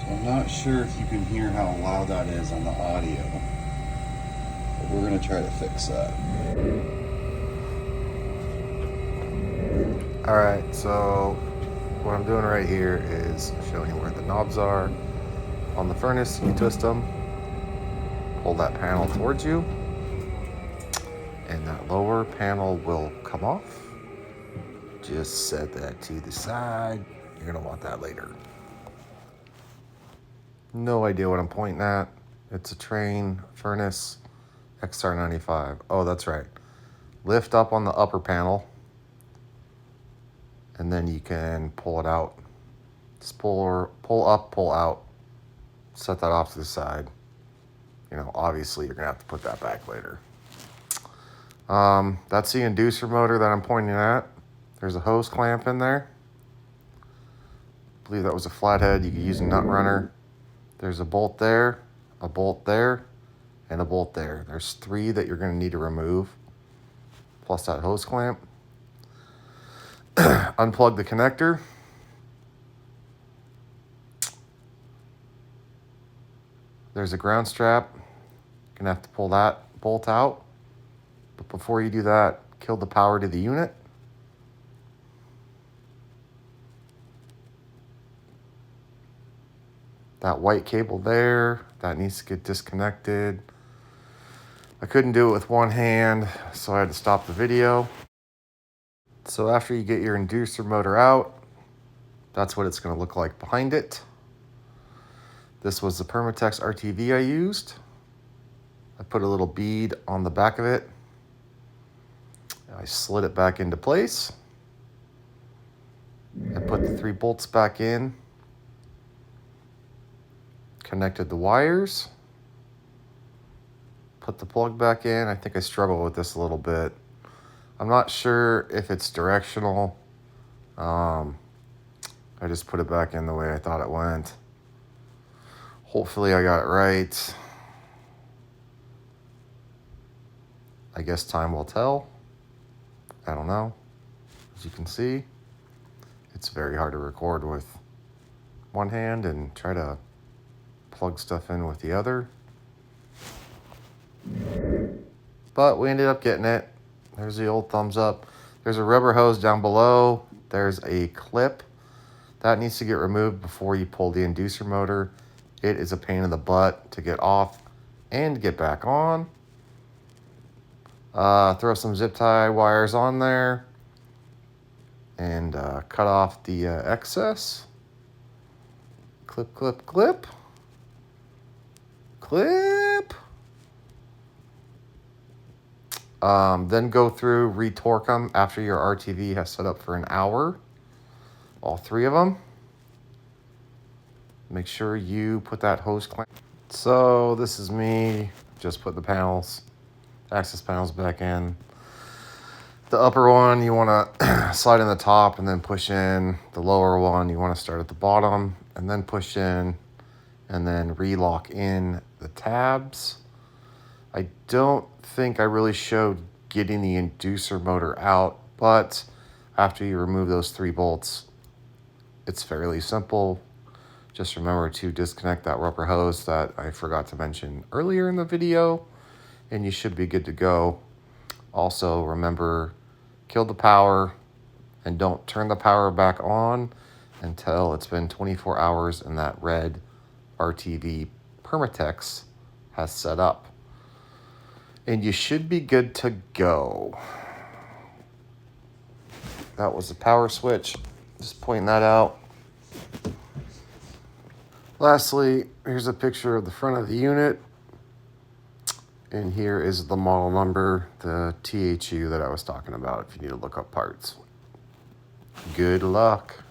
I'm not sure if you can hear how loud that is on the audio, but we're going to try to fix that. Alright, so what I'm doing right here is showing you where the knobs are on the furnace. You twist them, pull that panel towards you, and that lower panel will come off. Just set that to the side. You're going to want that later. No idea what I'm pointing at. It's a TRANE furnace XR95. Oh, that's right. Lift up on the upper panel, and then you can pull it out. Just pull up, pull out. Set that off to the side. You know, obviously you're going to have to put that back later. That's the inducer motor that I'm pointing at. There's a hose clamp in there. I believe that was a flathead. You could use a nut runner. There's a bolt there, and a bolt there. There's 3 that you're going to need to remove, plus that hose clamp. Unplug the connector. There's a ground strap. You're going to have to pull that bolt out. But before you do that, kill the power to the unit. That white cable there, that needs to get disconnected. I couldn't do it with one hand, so I had to stop the video. So after you get your inducer motor out, that's what it's going to look like behind it. This was the Permatex RTV I used. I put a little bead on the back of it. I slid it back into place. I put the 3 bolts back in. Connected the wires. Put the plug back in. I think I struggle with this a little bit. I'm not sure if it's directional. I just put it back in the way I thought it went. Hopefully I got it right. I guess time will tell. I don't know. As you can see, it's very hard to record with one hand and try to plug stuff in with the other. But we ended up getting it. There's the old thumbs up. There's a rubber hose down below. There's a clip. That needs to get removed before you pull the inducer motor. It is a pain in the butt to get off and get back on. Throw some zip tie wires on there and cut off the excess. Clip, clip, clip. Clip. Then go through, retorque them after your RTV has set up for an hour. All 3 of them. Make sure you put that hose clamp. So this is me. Just put the panels, access panels back in. The upper one you want to slide in the top and then push in. The lower one you want to start at the bottom and then push in and then re-lock in the tabs. I don't think I really showed getting the inducer motor out, but after you remove those 3 bolts, it's fairly simple. Just remember to disconnect that rubber hose that I forgot to mention earlier in the video, and you should be good to go. Also, remember, kill the power and don't turn the power back on until it's been 24 hours and that red RTV Permatex has set up. And you should be good to go. That was the power switch. Just pointing that out. Lastly, here's a picture of the front of the unit. And here is the model number, the THU that I was talking about if you need to look up parts. Good luck.